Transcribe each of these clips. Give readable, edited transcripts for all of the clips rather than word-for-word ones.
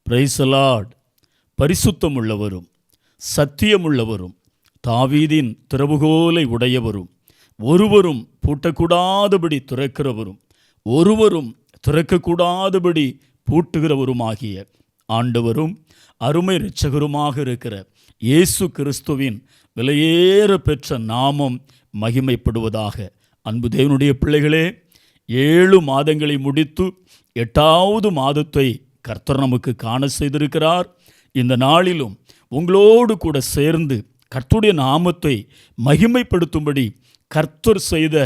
Praise the Lord. பரிசுத்தமுள்ளவரும் சத்தியமுள்ளவரும் தாவீதின் திறவுகோலை உடையவரும் ஒருவரும் பூட்டக்கூடாதபடி திறக்கிறவரும் ஒருவரும் திறக்கக்கூடாதபடி பூட்டுகிறவருமாகிய ஆண்டவரும் அருமை இரட்சகருமாக இருக்கிற இயேசு கிறிஸ்துவின் விலையேற பெற்ற நாமம் மகிமைப்படுவதாக. அன்பு தேவனுடைய பிள்ளைகளே, 7 மாதங்களை முடித்து 8வது மாதத்தை கர்த்தர் நமக்கு காண செய்திருக்கிறார். இந்த நாளிலும் உங்களோடு கூட சேர்ந்து கர்த்தருடைய நாமத்தை மகிமைப்படுத்தும்படி கர்த்தர் செய்த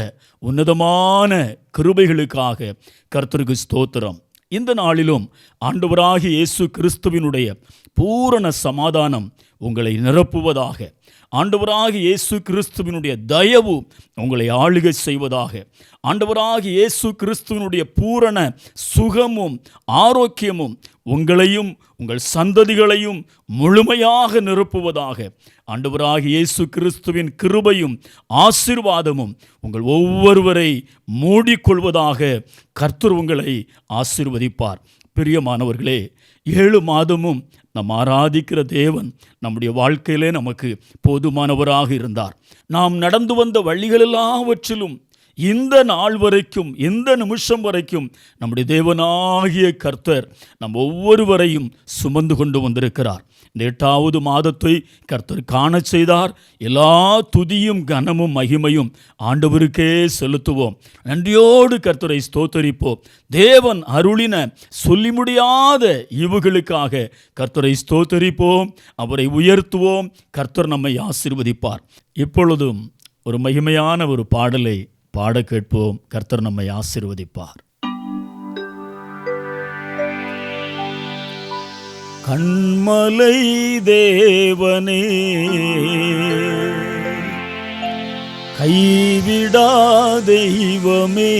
உன்னதமான கிருபைகளுக்காக கர்த்தருக்கு ஸ்தோத்திரம். இந்த நாளிலும் ஆண்டவராகிய இயேசு கிறிஸ்துவினுடைய பூரண சமாதானம் உங்களை நிரப்புவதாக. ஆண்டவராகிய இயேசு கிறிஸ்துவினுடைய தயவு உங்களை ஆளுகை செய்வதாக. ஆண்டவராகிய இயேசு கிறிஸ்துவினுடைய பூரண சுகமும் ஆரோக்கியமும் உங்களையும் உங்கள் சந்ததிகளையும் முழுமையாக நிரப்புவதாக. ஆண்டவராகிய இயேசு கிறிஸ்துவின் கிருபையும் ஆசீர்வாதமும் உங்கள் ஒவ்வொருவரை மூடிக்கொள்வதாக. கர்த்தர் உங்களை ஆசீர்வதிப்பார். பிரியமானவர்களே, 7 மாதமும் நாம் ஆராதிக்கிற தேவன் நம்முடைய வாழ்க்கையிலே நமக்கு போதுமானவராக இருந்தார். நாம் நடந்து வந்த வழிகள் எல்லாவற்றிலும் இந்த நாள் வரைக்கும், இந்த நிமிஷம் வரைக்கும் நம்முடைய தேவனாகிய கர்த்தர் நம் ஒவ்வொருவரையும் சுமந்து கொண்டு வந்திருக்கிறார். இந்த 8வது மாதத்தை கர்த்தர் காண செய்தார். எல்லா துதியும் கனமும் மகிமையும் ஆண்டவருக்கே செலுத்துவோம். நன்றியோடு கர்த்தரை ஸ்தோத்தரிப்போம். தேவன் அருளின சொல்லி முடியாத ஈவுகளுக்காக கர்த்தரை ஸ்தோத்தரிப்போம், அவரை உயர்த்துவோம். கர்த்தர் நம்மை ஆசீர்வதிப்பார். இப்பொழுதும் ஒரு மகிமையான ஒரு பாடலை பாட கேட்போம். கர்த்தர் நம்மை ஆசீர்வதிப்பார். கண்மலை தேவனே, கைவிடா தெய்வமே,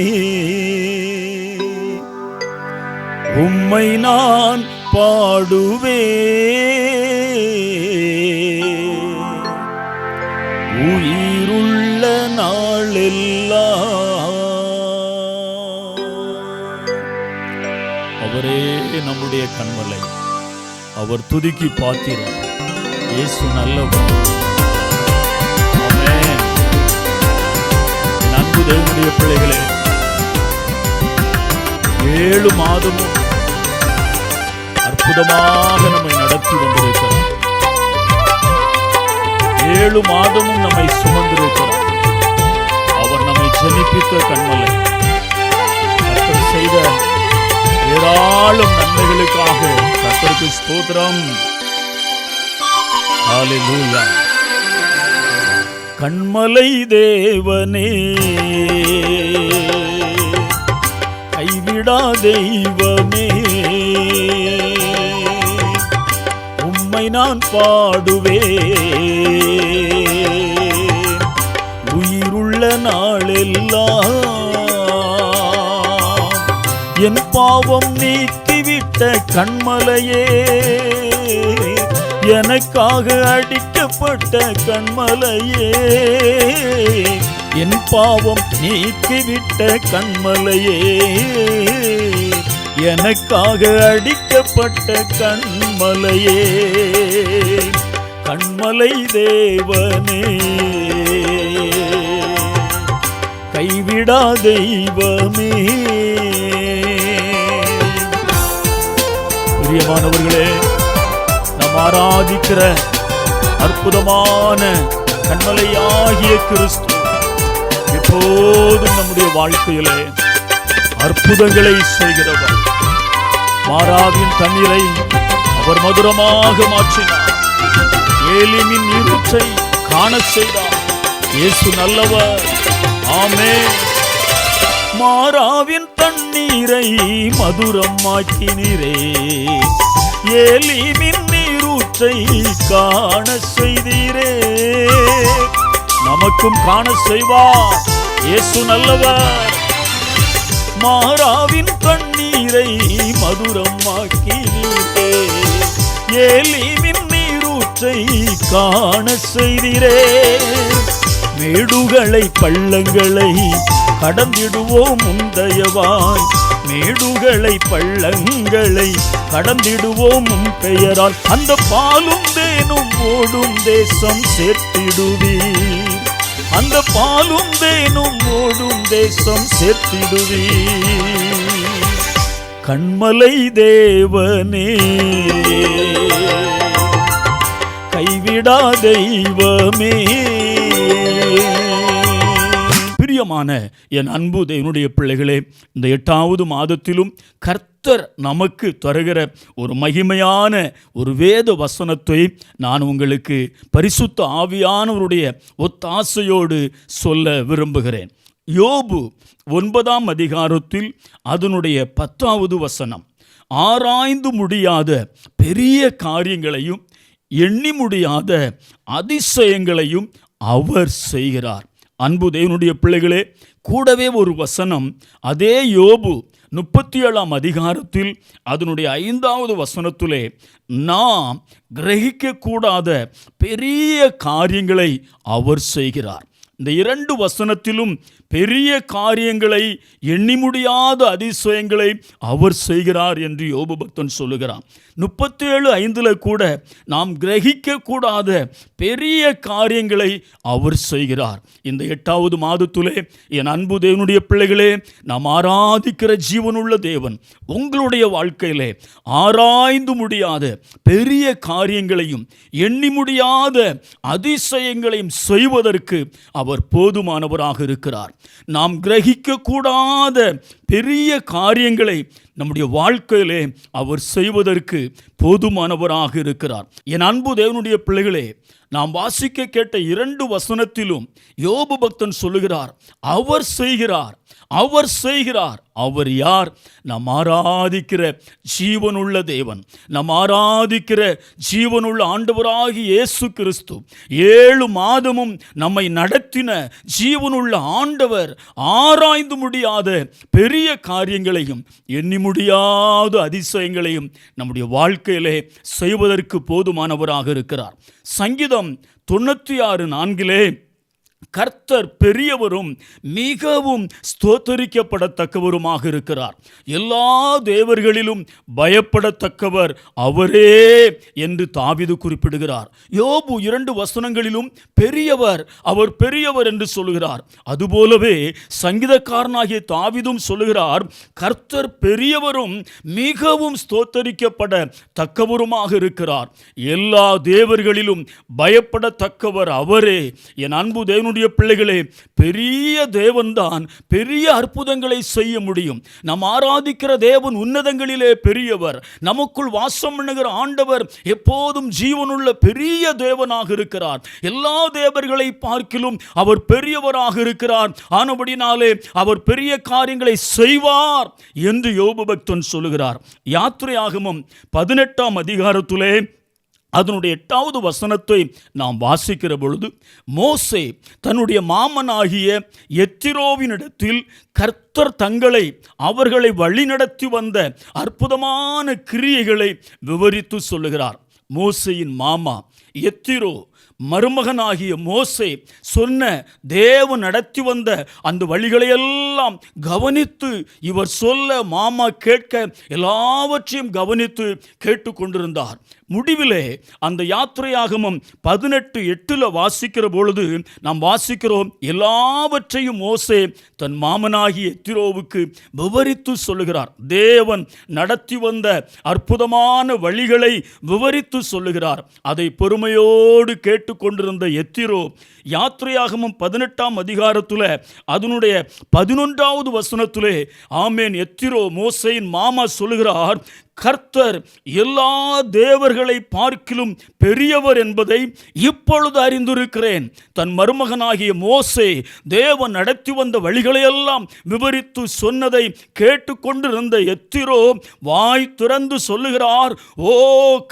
உம்மை நான் பாடுவேன் உயிருள்ள நாளெல்லாம். அவரே நம்முடைய கண்மலை, அவர் துதிக்கு பாத்திரர். இயேசு நல்லவர். ஆமென். அன்பு தேவனுடைய பிள்ளைகளே, 7 மாதமும் அற்புதமாக நம்மை நடத்தி வந்திருக்கிறார். 7 மாதமும் நம்மை சுமந்திருக்கிறார். அவர் நம்மை ஜெனிப்பித்த கண்மலை. கர்த்தர் செய்த ஏராளம் நன்மைகளுக்காக கர்த்தருக்கு ஸ்தோத்திரம். ஹல்லேலூயா. கண்மலை தேவனே, கைவிடா தெய்வமே, உம்மை நான் பாடுவேன் உயிருள்ள நாளெல்லாம். என் பாவம் நீக்கிவிட்ட கண்மலையே, எனக்காக அடிக்கப்பட்ட கண்மலையே, என் பாவம் நீக்கிவிட்ட கண்மலையே, எனக்காக அடிக்கப்பட்ட கண்மலையே, கண்மலை தேவனே, கைவிடா தெய்வமே. பிரியமானவர்களே, நாம் ஆராதிக்கிற அற்புதமான கண்மலையாகிய கிறிஸ்து எப்போதும் நம்முடைய வாழ்க்கையிலே அற்புதங்களை செய்கிறவர். மாராவின் தண்ணீரை அவர் மதுரமாக மாற்றினார். ஏலிமின் நீரூற்றை காண செய்தார். இயேசு நல்லவர். ஆமென். மாராவின் தண்ணீரை மதுரமாக்கினீரே, ஏலிமின் நீரூற்றை காண செய்தீரே. நமக்கும் காண செய்வார். இயேசு நல்லவர். மாராவின் தண்ணீரை மதுரமாக்கினீரே, ஏலிமின் நீரூற்றை காண செய்தீரே. மேடுகளை பள்ளங்களை கடந்திடுவோம் முந்தையவாய், மேடுகளை பள்ளங்களை கடந்திடுவோம் உம் பெயரால். அந்த பாலும் தேனும் ஓடும் தேசம் சேர்த்திடுவீர். அந்த பாலும் தேனும் ஓடும் தேசம் சேர்த்திடுவீர். கண்மலை தேவனே, கைவிடா தெய்வமே. பிரியமான என் அன்பு தேவனுடைய பிள்ளைகளே, இந்த 8வது மாதத்திலும் கர்த்தர் நமக்கு தருகிற ஒரு மகிமையான ஒரு வேத வசனத்தை நான் உங்களுக்கு பரிசுத்த ஆவியானவருடைய ஒத்தாசையோடு சொல்ல விரும்புகிறேன். யோபு 9ஆம் அதிகாரத்தில் அதனுடைய 10வது வசனம், ஆராய்ந்து முடியாத பெரிய காரியங்களையும் எண்ணி முடியாத அதிசயங்களையும் அவர் செய்கிறார். அன்பு தேவனுடைய பிள்ளைகளே, கூடவே ஒரு வசனம் அதே யோபு 37ஆம் அதிகாரத்தில் அதனுடைய 5வது வசனத்திலே, நாம் கிரகிக்கக்கூடாத பெரிய காரியங்களை அவர் செய்கிறார். இந்த 2 வசனத்திலும் பெரிய காரியங்களை எண்ணி முடியாத அதிசயங்களை அவர் செய்கிறார் என்று யோபு பக்தன் சொல்லுகிறான். 37:5 கூட நாம் கிரகிக்க கூடாத பெரிய காரியங்களை அவர் செய்கிறார். இந்த 8வது மாதத்திலே என் அன்பு தேவனுடைய பிள்ளைகளே, நாம் ஆராதிக்கிற ஜீவனுள்ள தேவன் உங்களுடைய வாழ்க்கையிலே ஆராய்ந்து முடியாத பெரிய காரியங்களையும் எண்ணி முடியாத அதிசயங்களையும் செய்வதற்கு அவர் போதுமானவராக இருக்கிறார். நாம் கிரகிக்க கூடாத பெரிய காரியங்களை நம்முடைய வாழ்க்கையிலே அவர் செய்வதற்கு போதுமானவராக இருக்கிறார். என் அன்பு தேவனுடைய பிள்ளைகளே, நாம் வாசிக்க கேட்ட 2 வசனத்திலும் யோபு பக்தன் சொல்லுகிறார், அவர் செய்கிறார், அவர் செய்கிறார். அவர் யார்? நாம் ஆராதிக்கிற ஜீவனுள்ள தேவன், நாம் ஆராதிக்கிற ஜீவனுள்ள ஆண்டவராகிய இயேசு கிறிஸ்து. 7 மாதமும் நம்மை நடத்தின ஜீவனுள்ள ஆண்டவர் ஆராய்ந்து முடியாத பெரிய காரியங்களையும் எண்ணி முடியாத அதிசயங்களையும் நம்முடைய வாழ்க்கையிலே செய்வதற்கு போதுமானவராக இருக்கிறார். சங்கீதம் 96:4 கர்த்தர் பெரியவரும் மிகவும் ஸ்தோத்தரிக்கப்படத்தக்கவருமாக இருக்கிறார். எல்லா தேவர்களிலும் பயப்படத்தக்கவர் அவரே என்று தாவீது குறிப்பிடுகிறார். யோபு 2 வசனங்களிலும் பெரியவர், அவர் பெரியவர் என்று சொல்லுகிறார். அதுபோலவே சங்கீதக்காரனாகிய தாவீதும் சொல்லுகிறார், கர்த்தர் பெரியவரும் மிகவும் ஸ்தோத்தரிக்கப்படத்தக்கவருமாக இருக்கிறார். எல்லா தேவர்களிலும் பயப்படத்தக்கவர் அவரே. என் அன்பு தேவனுடைய பிள்ளைகளே, பெரிய தேவன்தான் பெரிய அற்புதங்களை செய்ய முடியும். நாம் ஆராதிக்கிற தேவன் உன்னதங்களிலே பெரியவர். நமக்குள் வாசம் பண்ணுகிற ஆண்டவர் எப்போதும் ஜீவனுள்ள பெரிய தேவனாக இருக்கிறார். எல்லா தேவர்களை பார்க்கிலும் அவர் பெரியவராக இருக்கிறார். ஆனபடினாலே அவர் பெரிய காரியங்களை செய்வார் என்று யோபு பக்தன் சொல்லுகிறார். யாத்திரையாகமம் 18ஆம் அதிகாரத்திலே அதனுடைய 8வது வசனத்தை நாம் வாசிக்கிற பொழுது, மோசே தன்னுடைய மாமனாகிய எத்திரோவினிடத்தில் கர்த்தர் அவர்களை வழிநடத்தி வந்த அற்புதமான கிரியைகளை விவரித்து சொல்லுகிறார். மோசேயின் மாமா எத்திரோ மருமகனாகிய மோசே சொன்ன தேவன் நடத்தி வந்த அந்த வழிகளையெல்லாம் கவனித்து, இவர் சொல்ல மாமா கேட்க எல்லாவற்றையும் கவனித்து கேட்டுக்கொண்டிருந்தார். முடிவிலே அந்த யாத்திரையாகமம் 18:8 வாசிக்கிற பொழுது நாம் வாசிக்கிறோம், எல்லாவற்றையும் மோசே தன் மாமனாகிய எத்திரோவுக்கு விவரித்து சொல்லுகிறார். தேவன் நடத்தி வந்த அற்புதமான வழிகளை விவரித்து சொல்லுகிறார். அதை பொறுமையோடு கேட்டுக்கொண்டிருந்த எத்திரோ யாத்திரையாகமம் 18ஆம் அதிகாரத்தில் அதனுடைய 11வது வசனத்திலே, ஆமேன், எத்திரோ மோசேயின் மாமா சொல்லுகிறார், கர்த்தர் எல்லா தேவர்களை பார்க்கிலும் பெரியவர் என்பதை இப்பொழுது அறிந்திருக்கிறேன். தன் மருமகனாகிய மோசே தேவன் நடத்தி வந்த வழிகளையெல்லாம் விவரித்து சொன்னதை கேட்டுக்கொண்டிருந்த எத்திரோ வாய் திறந்து சொல்லுகிறார், ஓ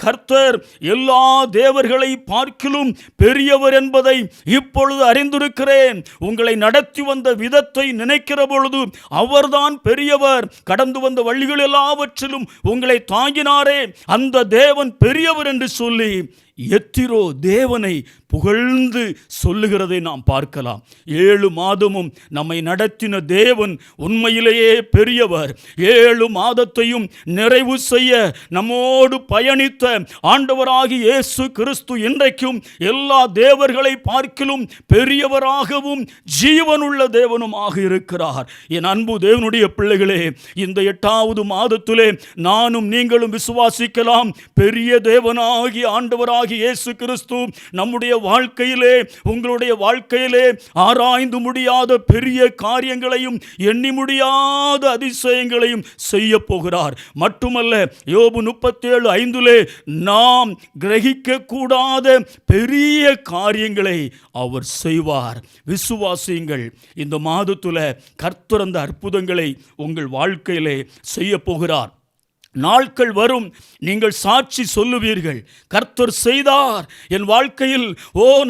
கர்த்தர் எல்லா தேவர்களை பார்க்கிலும் பெரியவர் என்பதை இப்பொழுது அறிந்திருக்கிறேன். உங்களை நடத்தி வந்த விதத்தை நினைக்கிற பொழுது அவர்தான் பெரியவர். கடந்து வந்த வழிகள் எல்லாவற்றிலும் உங்களை தாங்கினாரே அந்த தேவன் பெரியவர் என்று சொல்லி எத்திரோ தேவனை புகழ்ந்து சொல்லுகிறதை நாம் பார்க்கலாம். 7 மாதமும் நம்மை நடத்தின தேவன் உண்மையிலேயே பெரியவர். 7 மாதத்தையும் நிறைவு செய்ய நம்மோடு பயணித்த ஆண்டவராகிய இயேசு கிறிஸ்து இன்றைக்கும் எல்லா தேவர்களை பார்க்கிலும் பெரியவராகவும் ஜீவனுள்ள தேவனுமாக இருக்கிறார். என் அன்பு தேவனுடைய பிள்ளைகளே, இந்த 8வது மாதத்திலே நானும் நீங்களும் விசுவாசிக்கலாம். பெரிய தேவனாகிய ஆண்டவராகிய இயேசு கிறிஸ்து நம்முடைய வாழ்க்கையிலே, உங்களுடைய வாழ்க்கையிலே ஆராய்ந்து முடியாத பெரிய காரியங்களையும் எண்ணி முடியாத அதிசயங்களையும் செய்ய போகிறார். மட்டுமல்ல, யோபு 37:5 நாம் கிரகிக்க கூடாத பெரிய காரியங்களை அவர் செய்வார். விசுவாசியுங்கள். இந்த மாதத்துல கர்த்தர் அந்த அற்புதங்களை உங்கள் வாழ்க்கையிலே செய்ய போகிறார். நாட்கள் வரும், நீங்கள் சாட்சி சொல்லுவீர்கள், கர்த்தர் செய்தார் என் வாழ்க்கையில்.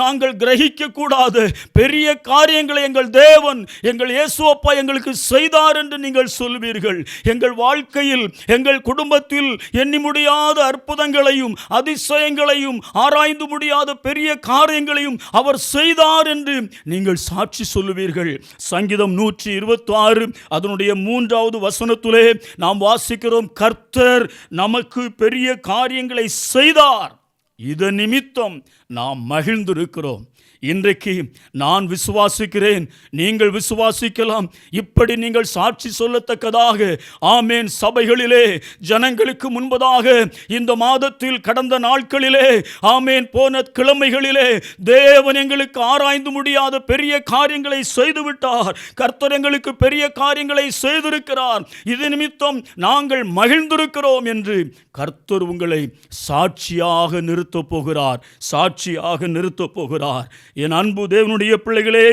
நாங்கள் கிரகிக்க கூடாத பெரிய காரியங்களை எங்கள் தேவன், எங்கள் இயேசுவப்பா எங்களுக்கு செய்தார் என்று நீங்கள் சொல்லுவீர்கள். எங்கள் வாழ்க்கையில், எங்கள் குடும்பத்தில் எண்ணி முடியாத அற்புதங்களையும் அதிசயங்களையும் ஆராய்ந்து முடியாத பெரிய காரியங்களையும் அவர் செய்தார் என்று நீங்கள் சாட்சி சொல்லுவீர்கள். சங்கீதம் 126 அதனுடைய 3வது வசனத்திலே நாம் வாசிக்கிறோம், கர்த்தர் நமக்கு பெரிய காரியங்களை செய்தார், இதன் நிமித்தம் நாம் மகிழ்ந்திருக்கிறோம். இன்றைக்கு நான் விசுவாசிக்கிறேன், நீங்கள் விசுவாசிக்கலாம். இப்படி நீங்கள் சாட்சி சொல்லத்தக்கதாக ஆமேன் சபைகளிலே ஜனங்களுக்கு முன்பதாக இந்த மாதத்தில் கடந்த நாட்களிலே ஆமேன் போன கிழமைகளிலே தேவன் எங்களுக்கு ஆராய்ந்து முடியாத பெரிய காரியங்களை செய்துவிட்டார். கர்த்தர் எங்களுக்கு பெரிய காரியங்களை செய்திருக்கிறார், இது நிமித்தம் நாங்கள் மகிழ்ந்திருக்கிறோம் என்று கர்த்தர் உங்களை சாட்சியாக நிறுத்தப் போகிறார், சாட்சியாக நிறுத்தப் போகிறார். என் அன்பு தேவனுடைய பிள்ளைகளே,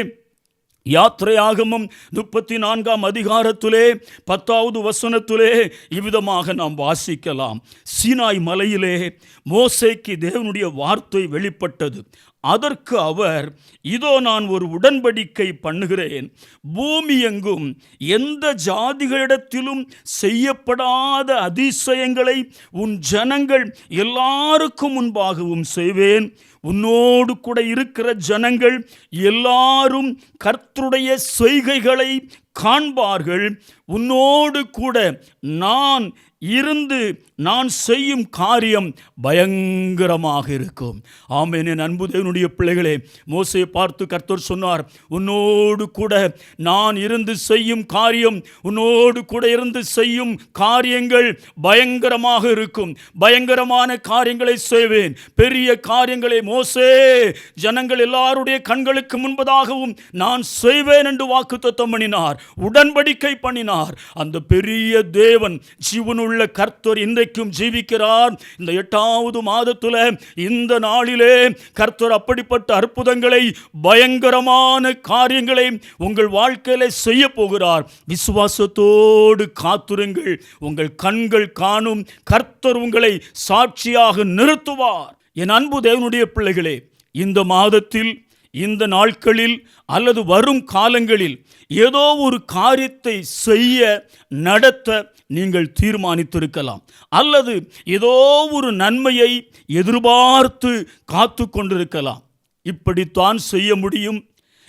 யாத்திரையாகமம் 34ஆம் அதிகாரத்திலே 10வது வசனத்திலே இவ்விதமாக நாம் வாசிக்கலாம். சீனாய் மலையிலே மோசேக்கு தேவனுடைய வார்த்தை வெளிப்பட்டது. அதற்கு அவர், இதோ நான் ஒரு உடன்படிக்கை பண்ணுகிறேன், பூமி எங்கும் எந்த ஜாதிகளிடத்திலும் செய்யப்படாத அதிசயங்களை உன் ஜனங்கள் எல்லாருக்கும் முன்பாகவும் செய்வேன். உன்னோடு கூட இருக்கிற ஜனங்கள் எல்லாரும் கர்த்தருடைய செய்கைகளை காண்பார்கள். உன்னோடு கூட நான் இருந்து நான் செய்யும் காரியம் பயங்கரமாக இருக்கும். ஆமென். என் அன்பு தேவனுடைய பிள்ளைகளே, மோசேயை பார்த்து கர்த்தர் சொன்னார், உன்னோடு கூட நான் இருந்து செய்யும் காரியம், உன்னோடு கூட இருந்து செய்யும் காரியங்கள் பயங்கரமாக இருக்கும். பயங்கரமான காரியங்களை செய்வேன், பெரிய காரியங்களை மோசே ஜனங்கள் எல்லாருடைய கண்களுக்கு முன்பதாகவும் நான் செய்வேன் என்று வாக்குத்தத்தம் பண்ணினார், உடன்படிக்கை பண்ணினார். அந்த பெரிய தேவன், ஜீவனுள்ள கர்த்தர் இன்றைக்கும் ஜீவிக்கிறார். இந்த 8வது மாதத்துல இந்த நாளிலே கர்த்தர் அப்படிப்பட்ட அற்புதங்களை, பயங்கரமான காரியங்களை உங்கள் வாழ்க்கையில செய்ய போகிறார். விசுவாசத்தோடு காத்துருங்கள், உங்கள் கண்கள் காணும் கர்த்தர் உங்களை சாட்சியாக நிறுத்துவார். என் அன்பு தேவனுடைய பிள்ளைகளே, இந்த மாதத்தில், இந்த நாட்களில் அல்லது வரும் காலங்களில் ஏதோ ஒரு காரியத்தை செய்ய, நடத்த நீங்கள் தீர்மானித்திருக்கலாம். அல்லது ஏதோ ஒரு நன்மையை எதிர்பார்த்து காத்து கொண்டிருக்கலாம். இப்படித்தான் செய்ய முடியும்,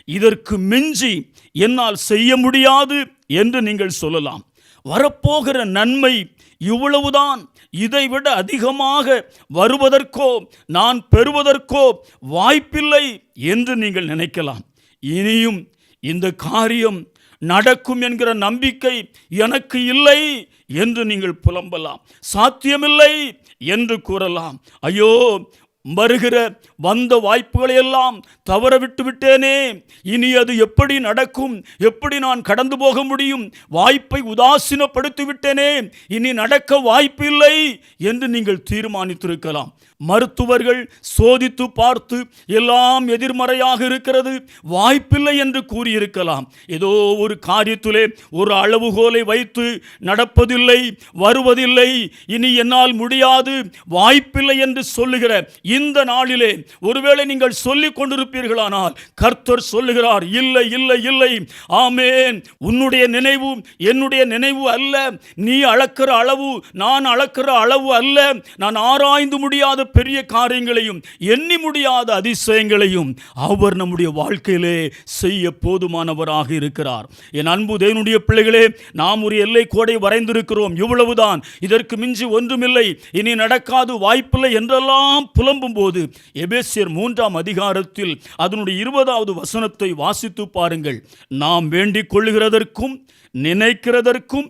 இதற்கு மிஞ்சி என்னால் செய்ய முடியாது என்று நீங்கள் சொல்லலாம். வரப்போகிற நன்மை இவ்வளவுதான், இதைவிட அதிகமாக வருவதற்கோ நான் பெறுவதற்கோ வாய்ப்பில்லை என்று நீங்கள் நினைக்கலாம். இனியும் இந்த காரியம் நடக்கும் என்கிற நம்பிக்கை எனக்கு இல்லை என்று நீங்கள் புலம்பலாம், சாத்தியமில்லை என்று கூறலாம். ஐயோ, வருகிற வந்த வாய்ப்புகளை எல்லாம் தவற விட்டு விட்டேனே, இனி அது எப்படி நடக்கும், எப்படி நான் கடந்து போக முடியும், வாய்ப்பை உதாசீனப்படுத்தி விட்டேனே, இனி நடக்க வாய்ப்பு இல்லை என்று நீங்கள் தீர்மானித்திருக்கலாம். மருத்துவர்கள் சோதித்து பார்த்து எல்லாம் எதிர்மறையாக இருக்கிறது, வாய்ப்பில்லை என்று கூறியிருக்கலாம். ஏதோ ஒரு காரியத்திலே ஒரு அளவுகோலை வைத்து நடப்பதில்லை, வருவதில்லை, இனி என்னால் முடியாது, வாய்ப்பில்லை என்று சொல்லுகிற இந்த நாளிலே ஒருவேளை நீங்கள் சொல்லிக் கொண்டிருப்பீர்களானால் கர்த்தர் சொல்லுகிறார், இல்லை இல்லை இல்லை, ஆமென், உன்னுடைய நினைவு என்னுடைய நினைவு அல்ல, நீ அளக்கிற அளவு நான் அளக்கிற அளவு அல்ல. நான் ஆராய்ந்து முடியாத பெரிய காரியங்களையும் எண்ணி முடியாத அதிசயங்களையும் அவர் நம்முடைய வாழ்க்கையிலே செய்ய போதுமானவராக இருக்கிறார். என் அன்பு தேவனுடைய பிள்ளைகளே, நாம் ஒரு எல்லை கோடை வரைந்திருக்கிறோம், இவ்வளவுதான், இதற்கு மிஞ்சி ஒன்றுமில்லை, இனி நடக்காது, வாய்ப்பில்லை என்றெல்லாம் புலம்பும் போது எபேசியர் 3ஆம் அதிகாரத்தில் அதனுடைய 20வது வசனத்தை வாசித்து பாருங்கள். நாம் வேண்டிக் கொள்ளுகிறதற்கும் நினைக்கிறதற்கும்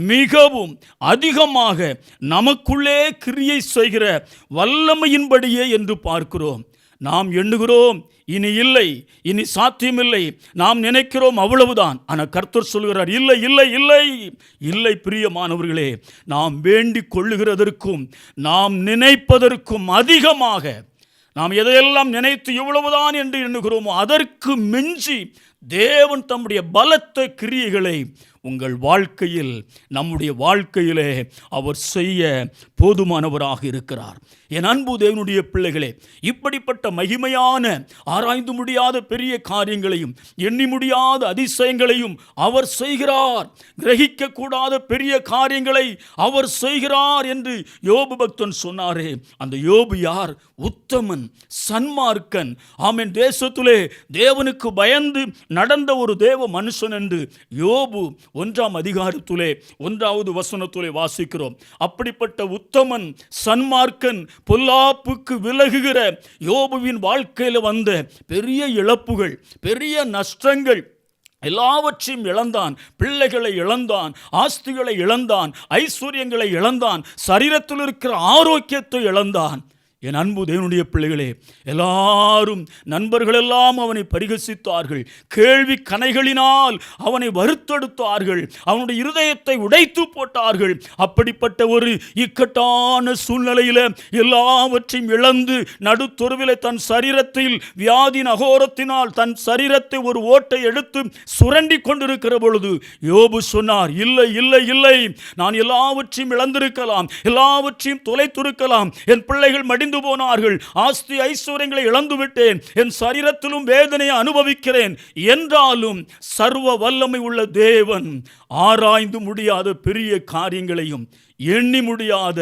மிகவும் அதிகமாக நமக்குள்ளே கிரியை செய்கிற வல்லமையின்படியே என்று பார்க்கிறோம். நாம் எண்ணுகிறோம், இனி இல்லை, இனி சாத்தியமில்லை, நாம் நினைக்கிறோம், அவ்வளவுதான். ஆனால் கர்த்தர் சொல்கிறார், இல்லை இல்லை இல்லை இல்லை. பிரியமானவர்களே, நாம் வேண்டிக் கொள்ளுகிறதற்கும் நாம் நினைப்பதற்கும் அதிகமாக, நாம் எதையெல்லாம் நினைத்து இவ்வளவுதான் என்று எண்ணுகிறோமோ அதற்கு மிஞ்சி தேவன் தம்முடைய பலத்த கிரியைகளை உங்கள் வாழ்க்கையில், நம்முடைய வாழ்க்கையிலே அவர் செய்ய போதுமானவராக இருக்கிறார். என் அன்பு தேவனுடைய பிள்ளைகளே, இப்படிப்பட்ட மகிமையான, ஆராய்ந்து முடியாத பெரிய காரியங்களையும் எண்ணி முடியாத அதிசயங்களையும் அவர் செய்கிறார். கிரகிக்கக்கூடாத பெரிய காரியங்களை அவர் செய்கிறார் என்று யோபு பக்தன் சொன்னாரே, அந்த யோபு யார்? உத்தமன், சன்மார்க்கன், ஆமென், தேசத்திலே தேவனுக்கு பயந்து நடந்த ஒரு தேவ மனுஷன் என்று யோபு 1ஆம் அதிகாரத்திலே 1வது வசனத்திலே வாசிக்கிறோம். அப்படிப்பட்ட உத்தமன், சன்மார்க்கன், பொல்லாப்புக்கு விலகுகிற யோபுவின் வாழ்க்கையில் வந்த பெரிய இழப்புகள், பெரிய நஷ்டங்கள், எல்லாவற்றையும் இழந்தான். பிள்ளைகளை இழந்தான், ஆஸ்திகளை இழந்தான், ஐஸ்வர்யங்களை இழந்தான், சரீரத்தில் இருக்கிற ஆரோக்கியத்தை இழந்தான். என் அன்பு தேவனுடைய பிள்ளைகளே, எல்லாரும், நண்பர்களெல்லாம் அவனை பரிகசித்தார்கள், கேள்வி கணைகளினால் அவனை வருத்தெடுத்தார்கள், அவனுடைய இருதயத்தை உடைத்து போட்டார்கள். அப்படிப்பட்ட ஒரு இக்கட்டான சூழ்நிலையில் எல்லாவற்றையும் இழந்து நடுத்தொருவிலே தன் சரீரத்தில் வியாதி நகோரத்தினால் தன் சரீரத்தை ஒரு ஓட்டை எடுத்து சுரண்டி கொண்டிருக்கிற பொழுது யோபு சொன்னார், இல்லை இல்லை இல்லை, நான் எல்லாவற்றையும் இழந்திருக்கலாம், எல்லாவற்றையும் தொலைத்திருக்கலாம், என் பிள்ளைகள் மடிந்து போனார்கள், ஆஸ்தி ஐஸ்வர்யங்களை இழந்துவிட்டேன், என் சரீரத்திலும் வேதனையை அனுபவிக்கிறேன், என்றாலும் சர்வ வல்லமை உள்ள தேவன் ஆராய்ந்து முடியாத பெரிய காரியங்களையும் எண்ணி முடியாத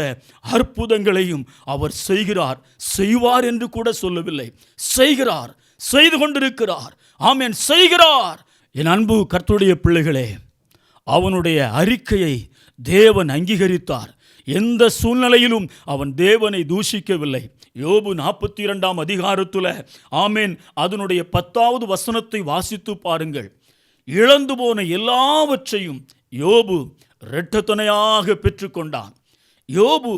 அற்புதங்களையும் அவர் செய்கிறார். செய்வார் என்று கூட சொல்லவில்லை, செய்கிறார், செய்து கொண்டிருக்கிறார். ஆமென், செய்கிறார். என் அன்பு கர்த்தருடைய பிள்ளைகளே, அவனுடைய அறிக்கையை தேவன் அங்கீகரித்தார். எந்த சூழ்நிலையிலும் அவன் தேவனை தூஷிக்கவில்லை. யோபு 42ஆம் அதிகாரத்தில், ஆமென், அதனுடைய 10வது வசனத்தை வாசித்து பாருங்கள். இழந்து போன எல்லாவற்றையும் யோபு இரட்டத்தனையாக பெற்றுக்கொண்டான். யோபு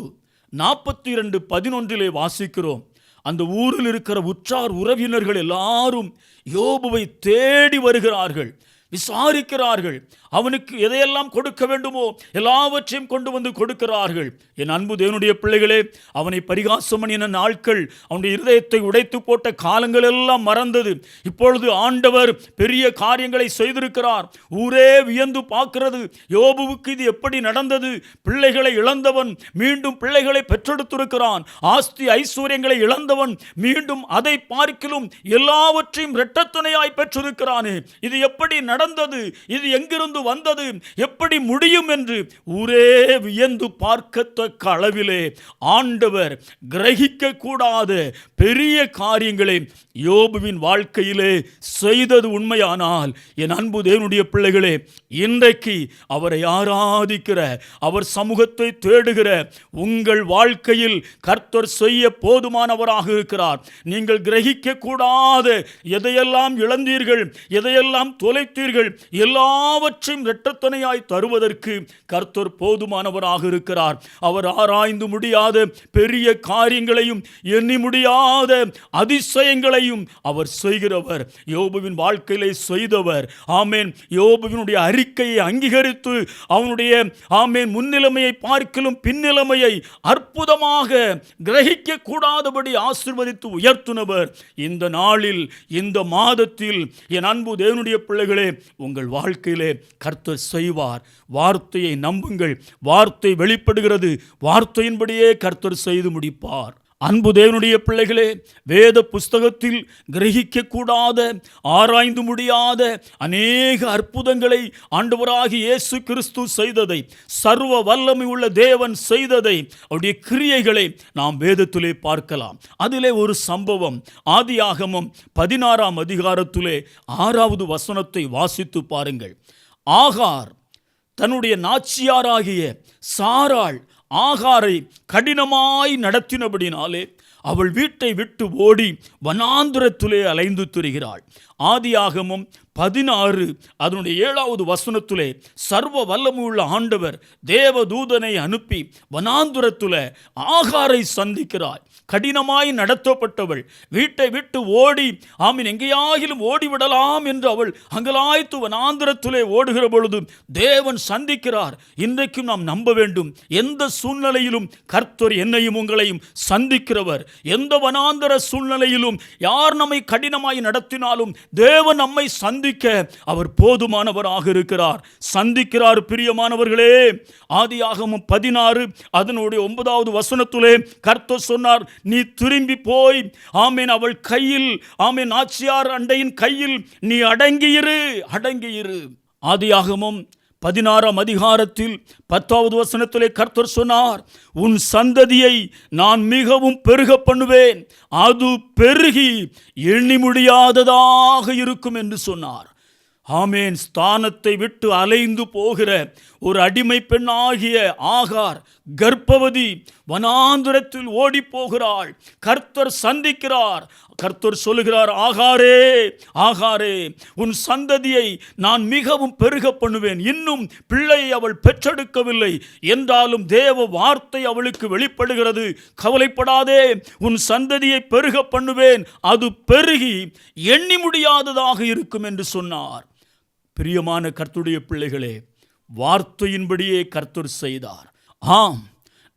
42:11 வாசிக்கிறோம். அந்த ஊரில் இருக்கிற உற்றார் உறவினர்கள் எல்லாரும் யோபுவை தேடி வருகிறார்கள், விசாரிக்கிறார்கள். அவனுக்கு எதையெல்லாம் கொடுக்க வேண்டுமோ எல்லாவற்றையும் கொண்டு வந்து கொடுக்கிறார்கள். என் அன்பு தேவனுடைய பிள்ளைகளே, அவனை பரிகாசம் பண்ணின நாட்கள், அவனுடைய இருதயத்தை உடைத்து போட்ட காலங்கள் எல்லாம் மறந்தது. இப்பொழுது ஆண்டவர் பெரிய காரியங்களை செய்திருக்கிறார். ஊரே வியந்து பார்க்கிறது, யோபுவுக்கு இது எப்படி நடந்தது? பிள்ளைகளை இழந்தவன் மீண்டும் பிள்ளைகளை பெற்றெடுத்திருக்கிறான், ஆஸ்தி ஐஸ்வர்யங்களை இழந்தவன் மீண்டும் அதை பார்க்கிலும் எல்லாவற்றையும் இரட்டத்தனையாய் பெற்றிருக்கிறானே, இது எப்படி நடந்தது? இது எங்கிருந்து வந்தது? எப்படி முடியும் என்று ஊரே வியந்து பார்க்கத்தக்க அளவிலே ஆண்டவர் கிரகிக்க கூடாத பெரிய காரியங்களை யோபுவின் வாழ்க்கையிலே செய்தது உண்மையானால், என் அன்பு தேவனுடைய பிள்ளைகளே, இன்றைக்கு அவரை ஆராதிக்கிற, அவர் சமூகத்தை தேடுகிற உங்கள் வாழ்க்கையில் கர்த்தர் செய்ய போதுமானவராக இருக்கிறார். நீங்கள் கிரகிக்க கூடாத எதையெல்லாம் இழந்தீர்கள், எதையெல்லாம் தொலைத்தீர்கள், எல்லாவற்றையும் இரட்டத்தனையாய் தருவதற்கு கர்த்தர் போதுமானவராக இருக்கிறார். அவர் ஆராய்ந்து முடியாத பெரிய காரியங்களையும் எண்ணி முடியாத அதிசயங்களையும் அவர் செய்கிறவர். யோபுவின் வாழ்க்கையிலே செய்தவர். ஆமென். யோபுவினுடைய அறிக்கையை அங்கீகரித்து அவனுடைய ஆமென் முன்னிலைமையை பார்க்கிலும் பின்னிலைமையை அற்புதமாக கிரகிக்க கூடாதபடி ஆசீர்வதித்து உயர்த்தினவர். இந்த நாளில், இந்த மாதத்தில் என் அன்பு தேவனுடைய பிள்ளைகளே, உங்கள் வாழ்க்கையிலே கர்த்தர் செய்வார். வார்த்தையை நம்புங்கள். வார்த்தை வெளிப்படுகிறது. வார்த்தையின்படியே கர்த்தர் செய்து முடிப்பார். அன்பு தேவனுடைய பிள்ளைகளே, வேத புஸ்தகத்தில் கிரகிக்கக்கூடாத, ஆராய்ந்து முடியாத அநேக அற்புதங்களை ஆண்டவராகிய இயேசு கிறிஸ்து செய்ததை, சர்வ வல்லமை உள்ள தேவன் செய்ததை, அவருடைய கிரியைகளை நாம் வேதத்திலே பார்க்கலாம். அதிலே ஒரு சம்பவம், ஆதியாகமம் 16ஆம் அதிகாரத்திலே 6வது வசனத்தை வாசித்து பாருங்கள். ஆகார் தன்னுடைய நாச்சியாராகிய சாராள் ஆகாரை கடினமாய் நடத்தினபடினாலே அவள் வீட்டை விட்டு ஓடி வனாந்திரத்திலே அலைந்து திரிகிறாள். ஆதியாகமம் 16 அதனுடைய 7வது வசனத்திலே சர்வ வல்லமையுள்ள ஆண்டவர் தேவதூதனை அனுப்பி வனாந்திரத்திலே ஆகாரை சந்திக்கிறார். கடினமாய் நடத்தப்பட்டவள் வீட்டை விட்டு ஓடி எங்கேயாகிலும் ஓடிவிடலாம் என்று அவள் அங்கலாய்த்து வனாந்திரத்திலே ஓடுகிற பொழுது தேவன் சந்திக்கிறார். இன்றைக்கும் நாம் நம்ப வேண்டும், எந்த சூழ்நிலையிலும் கர்த்தர் என்னையும் உங்களையும் சந்திக்கிறவர். எந்த வனாந்திர சூழ்நிலையிலும் யார் நம்மை கடினமாய் நடத்தினாலும் தேவன் நம்மை சந்திக்க அவர் போதுமானவராக இருக்கிறார், சந்திக்கிறார். பிரியமானவர்களே, ஆதியாகமம் 16 அதனுடைய 9வது வசனத்திலே கர்த்தர் சொன்னார், நீ திரும்பி போய் அவள் கையில் நாச்சியார் அண்டையின் கையில் நீ அடங்கியிரு. ஆதியாகமம் 16ஆம் அதிகாரத்தில் 10வது வசனத்திலே கர்த்தர் சொன்னார், உன் சந்ததியை நான் மிகவும் பெருக பண்ணுவேன், அது பெருகி எண்ணி முடியாததாக இருக்கும் என்று சொன்னார். ஆமேன். ஸ்தானத்தை விட்டு அலைந்து போகிற ஒரு அடிமை பெண்ணாகிய ஆகார் கர்ப்பவதி வனாந்திரத்தில் ஓடி போகிறாள். கர்த்தர் சந்திக்கிறார். கர்த்தர் சொல்லுகிறார், ஆகாரே உன் சந்ததியை நான் மிகவும் பெருக பண்ணுவேன். இன்னும் பிள்ளையை அவள் பெற்றெடுக்கவில்லை என்றாலும் தேவ வார்த்தை அவளுக்கு வெளிப்படுகிறது. கவலைப்படாதே, உன் சந்ததியை பெருக பண்ணுவேன், அது பெருகி எண்ணி முடியாததாக இருக்கும் என்று சொன்னார். பிரியமான கர்த்தருடைய பிள்ளைகளே, வார்த்தையின்படியே கர்த்தர் செய்தார். ஆம்,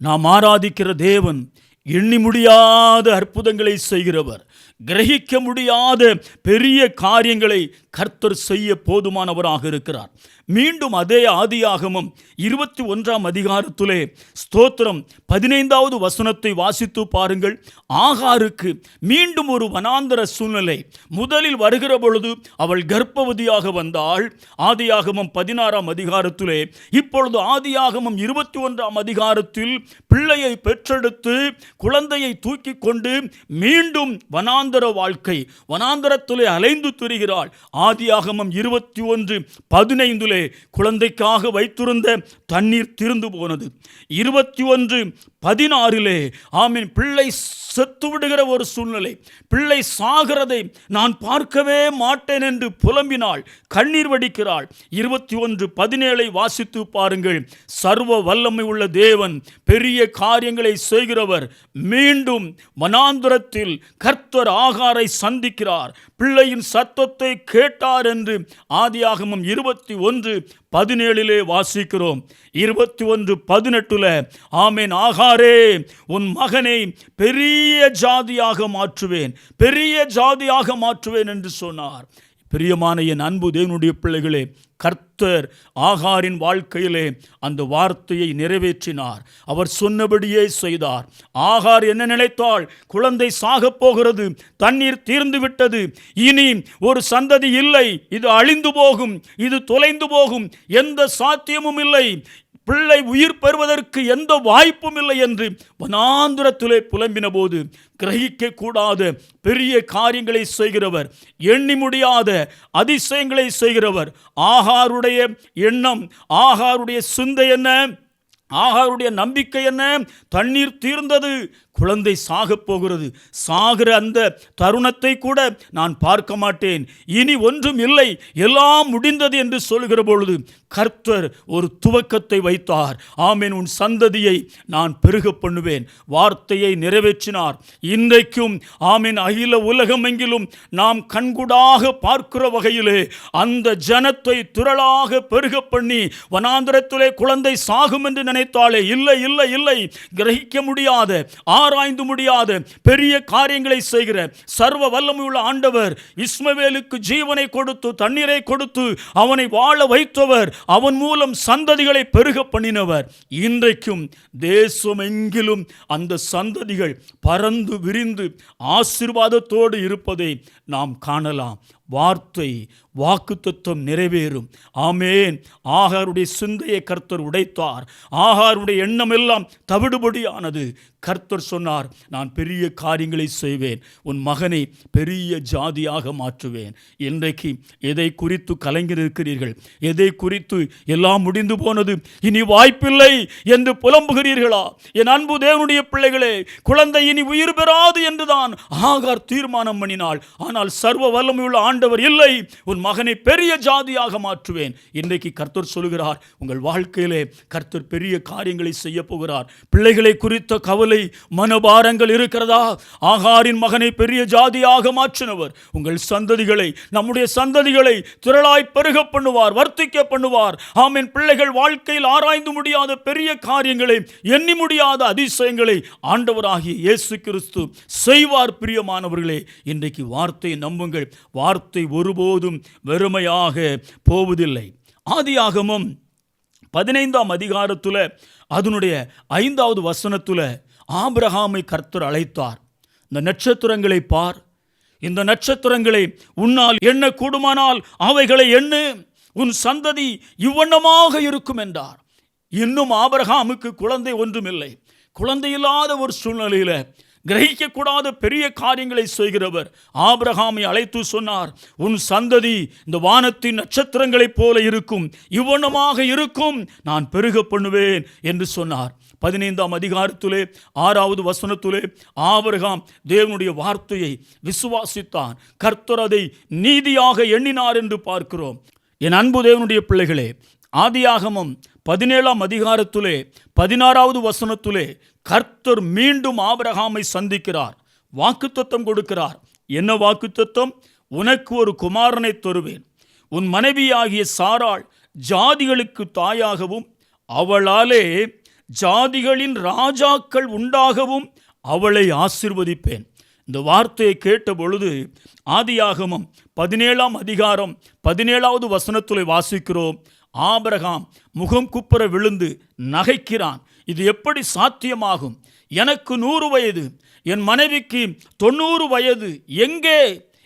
நாம் ஆராதிக்கிற தேவன் எண்ணி முடியாத அற்புதங்களை செய்கிறவர். கிரகிக்க முடியாத பெரிய காரியங்களை கர்த்தர் செய்ய போதுமானவராக இருக்கிறார். மீண்டும் அதே ஆதியாகமம் 21ஆம் அதிகாரத்திலே ஸ்தோத்திரம் 15வது வசனத்தை வாசித்து பாருங்கள். ஆகாருக்கு மீண்டும் ஒரு வனாந்தர சூழ்நிலை. முதலில் வருகிற பொழுது அவள் கர்ப்பவதியாக வந்தாள், ஆதியாகமம் 16ஆம் அதிகாரத்திலே. இப்பொழுது ஆதியாகமம் 21ஆம் அதிகாரத்தில் பிள்ளையை பெற்றெடுத்து குழந்தையை தூக்கி கொண்டு மீண்டும் வனாந்தர வாழ்க்கை, வனாந்தரத்திலே அலைந்து திரிகிறாள். ஆதியாகமம் 21:15 குழந்தைக்காக வைத்திருந்த தண்ணீர் தீர்ந்து போனது. 21:16 பிள்ளை செத்து விடுகிற ஒரு சூழ்நிலை. பிள்ளை சாகிறதை நான் பார்க்கவே மாட்டேன் என்று புலம்பினாள், கண்ணீர் வடிக்கிறாள். 21:17 வாசித்து பாருங்கள். சர்வ வல்லமை உள்ள தேவன், பெரிய காரியங்களை செய்கிறவர், மீண்டும் வனாந்திரத்தில் கர்த்தர் ஆகாரை சந்திக்கிறார். பிள்ளையின் சத்தத்தை கேட்டார் என்று ஆதியாகமம் 21:17 வாசிக்கிறோம். 21:18 ஆகாரே, உன் மகனை பெரிய ஜாதியாக மாற்றுவேன் என்று சொன்னார். பிரியமான என் அன்பு தேவனுடைய பிள்ளைகளே, கர்த்தர் ஆகாரின் வாழ்க்கையிலே அந்த வார்த்தையை நிறைவேற்றினார். அவர் சொன்னபடியே செய்தார். ஆகார் என்ன நினைத்தாள்? குழந்தை சாகப் போகிறது, தண்ணீர் தீர்ந்து விட்டது, இனி ஒரு சந்ததி இல்லை, இது அழிந்து போகும், இது தொலைந்து போகும், எந்த சாத்தியமும் இல்லை, பிள்ளை உயிர் பெறுவதற்கு எந்த வாய்ப்பும் இல்லை என்று வனாந்திரத்திலே புலம்பின போது, கிரகிக்க கூடாத பெரிய காரியங்களை செய்கிறவர், எண்ணி முடியாத அதிசயங்களை செய்கிறவர். ஆகாருடைய எண்ணம், ஆகாருடைய சிந்தை என்ன, ஆகாருடைய நம்பிக்கை என்ன? தண்ணீர் தீர்ந்தது, குழந்தை சாகப் போகிறது, சாகிற அந்த தருணத்தை கூட நான் பார்க்க மாட்டேன், இனி ஒன்றும் இல்லை, எல்லாம் முடிந்தது என்று சொல்கிற பொழுது கர்த்தர் ஒரு துவக்கத்தை வைத்தார். ஆமென். உன் சந்ததியை நான் பெருக பண்ணுவேன். வார்த்தையை நிறைவேற்றினார். இன்றைக்கும் அகில உலகமெங்கிலும் நாம் கண்கூடாக பார்க்கிற வகையிலே அந்த ஜனத்தை திரளாக பெருக பண்ணி, வனாந்திரத்திலே குழந்தை சாகும் என்று நினைத்தாளே, இல்லை இல்லை இல்லை, கிரகிக்க முடியாத, ஆராய்ந்து முடியாத பெரிய காரியங்களை செய்கிற சர்வ வல்லமையுள்ள ஆண்டவர் இஸ்மவேலுக்கு ஜீவனை கொடுத்து தண்ணீரை கொடுத்து அவனை வாழ வைத்தவர், அவன் மூலம் சந்ததிகளை பெருக பண்ணினவர். இன்றைக்கும் தேசமெங்கிலும் அந்த சந்ததிகள் பறந்து விரிந்து ஆசீர்வாதத்தோடு இருப்பதை நாம் காணலாம். வார்த்தை வாக்குத்தத்தம் நிறைவேறும். ஆமேன். ஆகாருடைய சிந்தையை கர்த்தர் உடைத்தார். ஆகாருடைய எண்ணம் எல்லாம் தவிடுபடியானது. கர்த்தர் சொன்னார், நான் பெரிய காரியங்களை செய்வேன், உன் மகனை பெரிய ஜாதியாக மாற்றுவேன். இன்றைக்கு எதை குறித்து கலங்கியிருக்கிறீர்கள்? எதை குறித்து எல்லாம் முடிந்து போனது, இனி வாய்ப்பில்லை என்று புலம்புகிறீர்களா? என் அன்பு தேவனுடைய பிள்ளைகளே, குழந்தை இனி உயிர் பெறாது என்றுதான் ஆகார் தீர்மானம் பண்ணினாள். ஆனால் சர்வ வல்லமையுள்ள ஆண்டவர், இல்லை, உன் மகனை பெரிய ஜாதியாக மாற்றுவேன். இன்றைக்கு கர்த்தர் சொல்கிறார், உங்கள் வாழ்க்கையிலே கர்த்தர் பெரிய காரியங்களை செய்ய போகிறார். பிள்ளைகளை குறித்த கவலை, மனபாரங்கள் இருக்கிறதா? ஆகாரின் மகனை பெரிய ஜாதியாக மாற்றினவர் உங்கள் சந்ததிகளை, நம்முடைய சந்ததிகளை திரளாய் பெருக பண்ணுவார், வர்த்திக்க பண்ணுவார். ஆமென். பிள்ளைகள் வாழ்க்கையில் ஆராய்ந்து முடியாத பெரிய காரியங்களை, எண்ணி முடியாத அதிசயங்களை ஆண்டவராகிய இயேசு கிறிஸ்து செய்வார். பிரியமானவர்களே, இன்றைக்கு வார்த்தையை நம்புங்கள். வார்த்தை ஒருபோதும் வெறுமையாக போவதில்லை. ஆதியாகமம் 15ஆம் அதிகாரத்தில் அதனுடைய 5வது வசனத்தில் ஆபிரகாமை கர்த்தர் அழைத்தார். இந்த நட்சத்திரங்களை பார், இந்த நட்சத்திரங்களை உன்னால் எண்ண கூடுமானால் அவைகளை எண்ணு, உன் சந்ததி இவ்வண்ணமாக இருக்கும் என்றார். இன்னும் ஆபிரகாமுக்கு குழந்தை ஒன்றுமில்லை. குழந்தையில்லாத ஒரு சூழ்நிலையில் கிரகிக்கக்கூடாத பெரிய காரியங்களை செய்கிறவர் ஆபிரகாமை அழைத்து சொன்னார், உன் சந்ததி இந்த வானத்தின் நட்சத்திரங்களைப் போல இருக்கும், இவ்வண்ணமாக இருக்கும், நான் பெருக பண்ணுவேன் என்று சொன்னார். 15ஆம் அதிகாரத்திலே 6வது வசனத்திலே ஆபிரகாம் தேவனுடைய வார்த்தையை விசுவாசித்தான். கர்த்தர் அதை நீதியாக எண்ணினார் என்று பார்க்கிறோம். என் அன்பு தேவனுடைய பிள்ளைகளே, ஆதியாகமம் 17ஆம் அதிகாரத்திலே 16வது வசனத்திலே கர்த்தர் மீண்டும் ஆபிரகாமை சந்திக்கிறார், வாக்குத்தத்தம் கொடுக்கிறார். என்ன வாக்குத்தத்தம்? உனக்கு ஒரு குமாரனை தருவேன், உன் மனைவியாகிய சாராள் ஜாதிகளுக்கு தாயாகவும் அவளாலே ஜாதிகளின் ராஜாக்கள் உண்டாகவும் அவளை ஆசீர்வதிப்பேன். இந்த வார்த்தையை கேட்ட பொழுது ஆதியாகமம் 17ஆம் அதிகாரம் 17வது வசனத்தில் வாசிக்கிறோம், ஆபிரகாம் முகம் குப்புற விழுந்து நகைக்கிறான். இது எப்படி சாத்தியமாகும்? எனக்கு 100 வயது, என் மனைவிக்கு 90 வயது.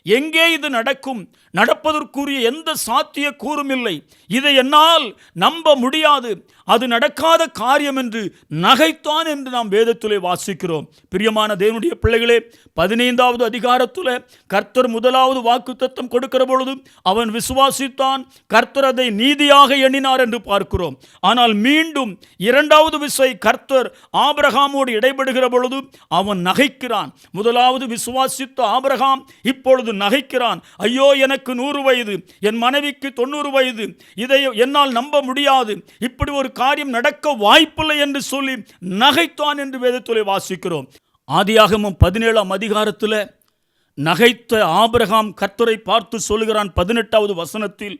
எங்கே இது நடக்கும்? நடப்பதற்குரிய எந்த சாத்திய கூறும் இல்லை. இதை என்னால் நம்ப முடியாது, அது நடக்காத காரியம் என்று நகைத்தான் என்று நாம் வேதத்திலே வாசிக்கிறோம். பிரியமான தேவனுடைய பிள்ளைகளே, 15வது அதிகாரத்தில் கர்த்தர் 1வது வாக்குத்தத்தம் கொடுக்கிற பொழுது அவன் விசுவாசித்தான், கர்த்தர் அதை நீதியாக எண்ணினார் என்று பார்க்கிறோம். ஆனால் மீண்டும் 2வது விசை கர்த்தர் ஆபிரகாமோடு இடைபடுகிற பொழுது அவன் நகைக்கிறான். 1வது விசுவாசித்த ஆபிரகாம் இப்பொழுது நகைக்கிறான். ஐயோ, எனக்கு 100 வயது, என் மனைவிக்கு 90 வயது, இதை என்னால் நம்ப முடியாது, இப்படி ஒரு காரியம் நடக்க வாய்ப்பில்லை என்று சொல்லி நகைத்தான் என்று வேதத்திலே வாசிக்கிறோம். ஆதியாகமம் 17ஆம் அதிகாரத்தில் நகைத்த ஆபிரகாம் கர்த்தரை பார்த்து சொல்லுகிறான் 18வது வசனத்தில்,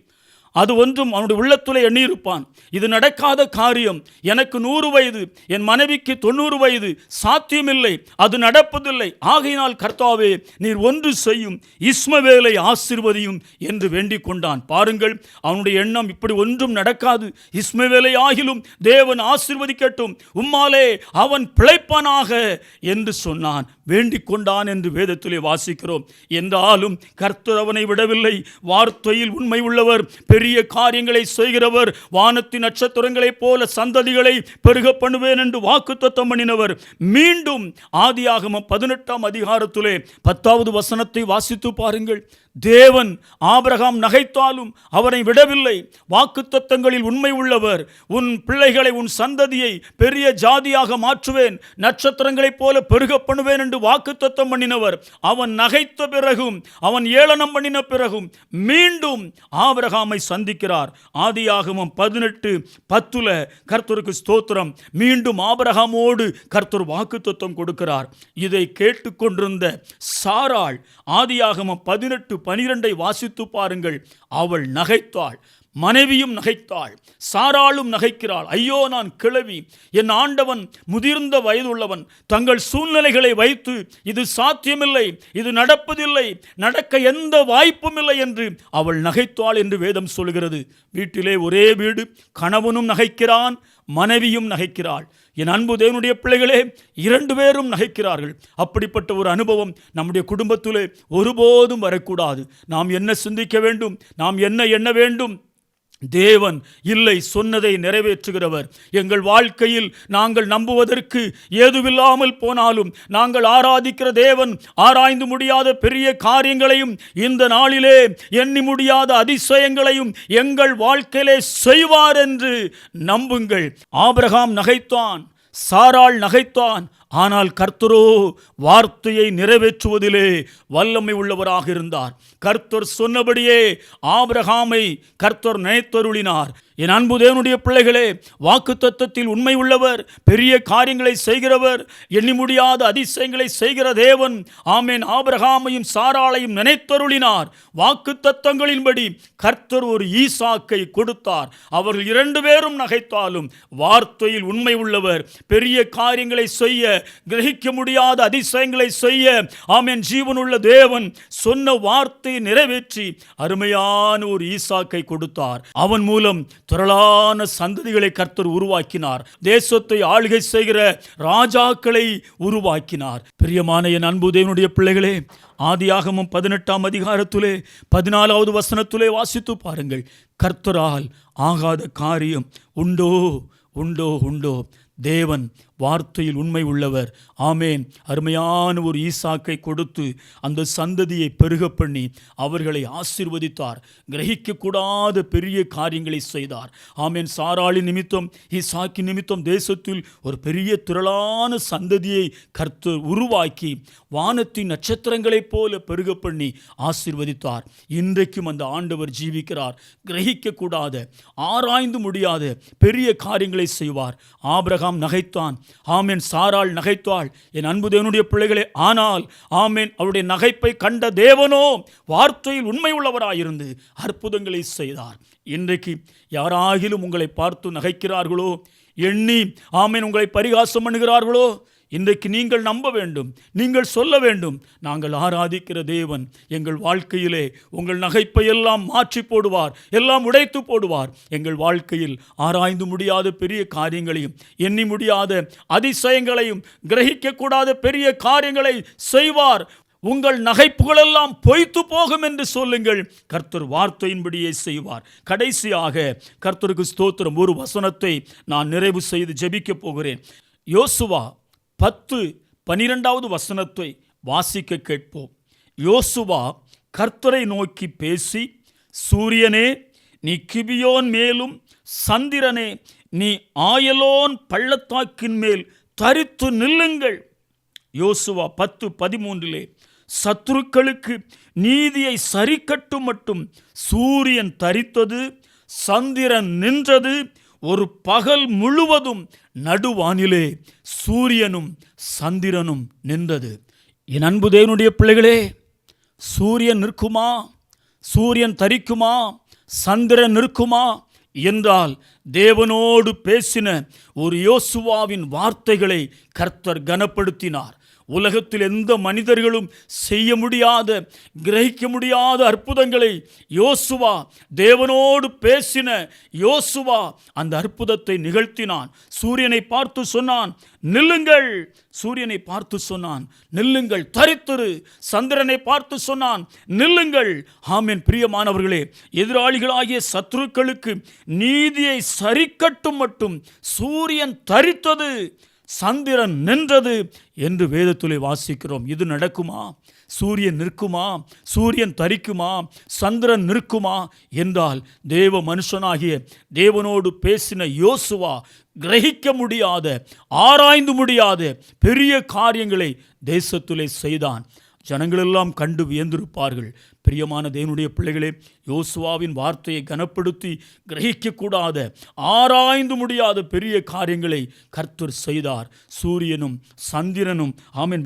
அது ஒன்றும் அவனுடைய உள்ளத்திலே எண்ணியிருப்பான், இது நடக்காத காரியம், எனக்கு 100 வயது, என் மனைவிக்கு 90 வயது, சாத்தியமில்லை, அது நடப்பதில்லை. ஆகையினால் கர்த்தாவே, நீர் ஒன்று செய்யும், இஸ்மவேலை ஆசீர்வதியும் என்று வேண்டிக் கொண்டான். பாருங்கள், அவனுடைய எண்ணம் இப்படி ஒன்றும் நடக்காது, இஸ்மவேலை ஆகிலும் தேவன் ஆசீர்வதிக்கட்டும், உம்மாலே அவன் பிழைப்பானாக என்று சொன்னான், வேண்டிக் கொண்டான் என்று வேதத்திலே வாசிக்கிறோம். என்றாலும் கர்த்தர் அவனை விடவில்லை. வார்த்தையில் உண்மை உள்ளவர், பெரிய காரியங்களை செய்கிறவர், வானத்தின் நட்சத்திரங்களைப் போல சந்ததிகளை பெருக பண்ணுவேன் என்று வாக்குத்தத்தம் பண்ணினவர். மீண்டும் ஆதியாகமம் 18ஆம் அதிகாரத்திலே 10வது வசனத்தை வாசித்து பாருங்கள். தேவன் ஆபிரகாம் நகைத்தாலும் அவரை விடவில்லை. வாக்குத்தத்தங்களில் உண்மை உள்ளவர். உன் பிள்ளைகளை, உன் சந்ததியை பெரிய ஜாதியாக மாற்றுவேன், நட்சத்திரங்களைப் போல பெருக பண்ணுவேன் என்று வாக்குத்தத்தம் பண்ணினவர். அவன் நகைத்த பிறகும், அவன் ஏளனம் பண்ணின பிறகும் மீண்டும் ஆபிரகாமை சந்திக்கிறார். ஆதியாகமம் 18:10 கர்த்தருக்கு ஸ்தோத்திரம். மீண்டும் ஆபிரகாமோடு கர்த்தர் வாக்குத்தத்தம் கொடுக்கிறார். இதை கேட்டுக்கொண்டிருந்த சாராள், ஆதியாகமம் 18:12 வாசித்து பாருங்கள், அவள் நகைத்தாள். மனைவியும் நகைத்தாள், சாராளும் நகைக்கிறாள். ஐயோ, நான் கிழவி, என் ஆண்டவன் முதிர்ந்த வயதுள்ளவன், தங்கள் சூழ்நிலைகளை வைத்து இது சாத்தியமில்லை, இது நடப்பதில்லை, நடக்க எந்த வாய்ப்பும் இல்லை என்று அவள் நகைத்தாள் என்று வேதம் சொல்கிறது. வீட்டிலே ஒரே வீடு, கணவனும் நகைக்கிறான், மனைவியும் நகைக்கிறாள். என் அன்பு தேவனுடைய பிள்ளைகளே, 2 பேரும் நகைக்கிறார்கள். அப்படிப்பட்ட ஒரு அனுபவம் நம்முடைய குடும்பத்திலே ஒருபோதும் வரக்கூடாது. நாம் என்ன சிந்திக்க வேண்டும், நாம் என்ன எண்ண வேண்டும்? தேவன் இல்லை, சொன்னதை நிறைவேற்றுகிறவர். எங்கள் வாழ்க்கையில் நாங்கள் நம்புவதற்கு ஏதுவில்லாமல் போனாலும் நாங்கள் ஆராதிக்கிற தேவன் ஆராய்ந்து முடியாத பெரிய காரியங்களையும் இந்த நாளிலே எண்ணி முடியாத அதிசயங்களையும் எங்கள் வாழ்க்கையிலே செய்வார் என்று நம்புங்கள். ஆபிரகாம் நகைத்தான், சாராள் நகைத்தான், ஆனால் கர்த்தரோ வார்த்தையை நிறைவேற்றுவதிலே வல்லமை உள்ளவராக இருந்தார். கர்த்தர் சொன்னபடியே ஆபிரகாமை கர்த்தர் நினைத்தருளினார். என் அன்பு தேவனுடைய பிள்ளைகளே, வாக்குத்தத்தத்தில் உண்மை உள்ளவர், பெரிய காரியங்களை செய்கிறவர், எண்ணி முடியாத அதிசயங்களை செய்கிற தேவன். ஆமேன். ஆபிரகாமையும் சாராளையும் நினைத்தருளினார். வாக்குத்தத்தங்களின்படி கர்த்தர் ஒரு ஈசாக்கை கொடுத்தார். அவர்கள் 2 பேரும் நகைத்தாலும் வார்த்தையில் உண்மை உள்ளவர். பெரிய காரியங்களை செய்ய, கிரகிக்க முடியாத அதிசயங்களை செய்ய, ஆமேன், ஜீவனுள்ள தேவன் சொன்ன வார்த்தையை நிறைவேற்றி அருமையான ஒரு ஈசாக்கை கொடுத்தார். அவன் மூலம் திரளான சந்ததிகளை கர்த்தர் உருவாக்கினார். தேசத்தை ஆளுகை செய்கிற ராஜாக்களை உருவாக்கினார். பிரியமான என் அன்பு தேவனுடைய பிள்ளைகளே, ஆதியாகமம் 18ஆம் அதிகாரத்திலே 14வது வசனத்திலே வாசித்து பாருங்கள். கர்த்தரால் ஆகாத காரியம் உண்டோ உண்டோ உண்டோ? தேவன் வார்த்தையில் உண்மை உள்ளவர். ஆமேன். அருமையான ஒரு ஈசாக்கை கொடுத்து அந்த சந்ததியை பெருக பண்ணி அவர்களை ஆசீர்வதித்தார். கிரகிக்கக்கூடாத பெரிய காரியங்களை செய்தார். ஆமேன். சாராளி நிமித்தம், ஈசாக்கி நிமித்தம் தேசத்தில் ஒரு பெரிய திரளான சந்ததியை கர்த்தர் உருவாக்கி வானத்தின் நட்சத்திரங்களைப் போல பெருக பண்ணி ஆசீர்வதித்தார். இன்றைக்கும் அந்த ஆண்டவர் ஜீவிக்கிறார். கிரகிக்கக்கூடாத, ஆராய்ந்து முடியாத பெரிய காரியங்களை செய்வார். ஆபிரகாம் நகைத்தான், ஆமேன். சாராள் நகைத்தாள். என் அன்பு தேவனுடைய பிள்ளைகளே, ஆனால் ஆமேன், அவருடைய நகைப்பை கண்ட தேவனோ வார்த்தையில் உண்மை உள்ளவராயிருந்து அற்புதங்களை செய்தார். இன்றைக்கு யாராகிலும் உங்களை பார்த்து நகைக்கிறார்களோ, எண்ணி ஆமேன் உங்களை பரிகாசம் பண்ணுகிறார்களோ, இன்றைக்கு நீங்கள் நம்ப வேண்டும், நீங்கள் சொல்ல வேண்டும், நாங்கள் ஆராதிக்கிற தேவன் எங்கள் வாழ்க்கையிலே உங்கள் நகைப்பை எல்லாம் மாற்றி போடுவார், எல்லாம் உடைத்து போடுவார். எங்கள் வாழ்க்கையில் ஆராய்ந்து முடியாத பெரிய காரியங்களையும், எண்ணி முடியாத அதிசயங்களையும், கிரகிக்கக்கூடாத பெரிய காரியங்களை செய்வார். உங்கள் நகைப்புகளெல்லாம் பொய்த்து போகும் என்று சொல்லுங்கள். கர்த்தர் வார்த்தையின்படியே செய்வார். கடைசியாக கர்த்தருக்கு ஸ்தோத்திரம். ஒரு வசனத்தை நான் நிறைவு செய்து ஜெபிக்க போகிறேன். யோசுவா 10:12வது வசனத்தை வாசிக்க கேட்போம். யோசுவா கர்த்தரை நோக்கி பேசி, சூரியனே நீ கிபியோன் மேலும், சந்திரனே நீ ஆயலோன் பள்ளத்தாக்கின் மேல் தரித்து நில்லுங்கள். யோசுவா 10:13 சத்துருக்களுக்கு நீதியை சரிக்கட்டும் மட்டும் சூரியன் தரித்தது, சந்திரன் நின்றது, ஒரு பகல் முழுவதும் நடுவானிலே சூரியனும் சந்திரனும் நின்றது. என் அன்பு தேவனுடைய பிள்ளைகளே, சூரியன் நிற்குமா, சூரியன் தரிக்குமா, சந்திரன் நிற்குமா என்றால் தேவனோடு பேசின ஒரு யோசுவாவின் வார்த்தைகளை கர்த்தர் கனப்படுத்தினார். உலகத்தில் எந்த மனிதர்களும் செய்ய முடியாத, கிரகிக்க முடியாத அற்புதங்களை யோசுவா, தேவனோடு பேசின யோசுவா அந்த அற்புதத்தை நிகழ்த்தினான். சூரியனை பார்த்து சொன்னான், நில்லுங்கள். சூரியனை பார்த்து சொன்னான், நில்லுங்கள், தரித்திரு. சந்திரனை பார்த்து சொன்னான், நில்லுங்கள். ஆமென். பிரியமானவர்களே, எதிராளிகளாகிய சத்துருக்களுக்கு நீதியை சரிக்கட்டும் மட்டும் சூரியன் தரித்தது, சந்திரன் நின்றது என்று வேதத்திலே வாசிக்கிறோம். இது நடக்குமா? சூரியன் நிற்குமா, சூரியன் தரிக்குமா, சந்திரன் நிற்குமா என்றால் தேவ மனுஷனாகிய தேவனோடு பேசின யோசுவா கிரகிக்க முடியாத, ஆராய்ந்து முடியாத பெரிய காரியங்களை தேசத்திலே செய்தான். ஜனங்களெல்லாம் கண்டு வியந்திருப்பார்கள். பிரியமான தேவனுடைய பிள்ளைகளே, யோசுவாவின் வார்த்தையை கனப்படுத்தி கிரகிக்கக்கூடாத, ஆராய்ந்து முடியாத பெரிய காரியங்களை கர்த்தர் செய்தார். சூரியனும் சந்திரனும்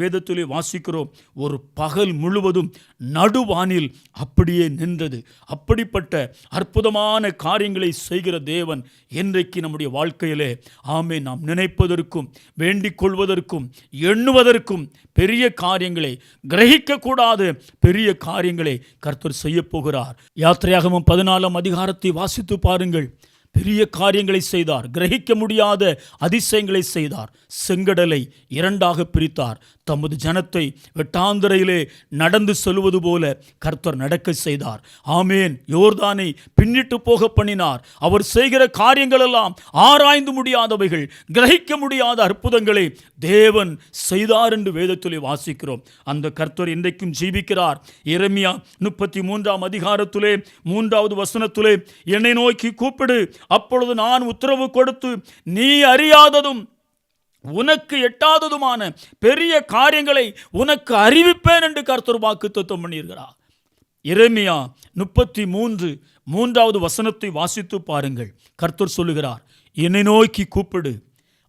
வேதத்திலே வாசிக்கிறோம், ஒரு பகல் முழுவதும் நடுவானில் அப்படியே நின்றது. அப்படிப்பட்ட அற்புதமான காரியங்களை செய்கிற தேவன் இன்றைக்கு நம்முடைய வாழ்க்கையிலே நாம் நினைப்பதற்கும் வேண்டிக் கொள்வதற்கும் எண்ணுவதற்கும் பெரிய காரியங்களை, கிரகிக்கக்கூடாத பெரிய காரியங்களை கர்த்தர் செய்ய போகிறார். யாத்திரையாகமம் 14ஆம் அதிகாரத்தை வாசித்து பாருங்கள். பெரிய காரியங்களை செய்தார். கிரகிக்க முடியாத அதிசயங்களை செய்தார். செங்கடலை இரண்டாக பிரித்தார். தமது ஜனத்தை வெட்டாந்தரையிலே நடந்து செல்வது போல கர்த்தர் நடக்க செய்தார். யோர்தானை பின்னிட்டு போக பண்ணினார். அவர் செய்கிற காரியங்கள் எல்லாம் ஆராய்ந்து முடியாதவைகள், கிரகிக்க முடியாத அற்புதங்களை தேவன் செய்தார் என்று வேதத்திலே வாசிக்கிறோம். அந்த கர்த்தர் இன்றைக்கும் ஜீவிக்கிறார். எரேமியா 33ஆம் அதிகாரத்திலே 3வது வசனத்திலே, என்னை நோக்கி கூப்பிடு, அப்பொழுது நான் உத்தரவு கொடுத்து நீ அறியாததும் உனக்கு எட்டாததுமான பெரிய காரியங்களை உனக்கு அறிவிப்பேன் என்று கர்த்தர் வாக்குத்தத்தம் பண்ணியிருக்கிறார். எரேமியா 33:3வது வசனத்தை வாசித்து பாருங்கள். கர்த்தர் சொல்லுகிறார், என்னை நோக்கி கூப்பிடு,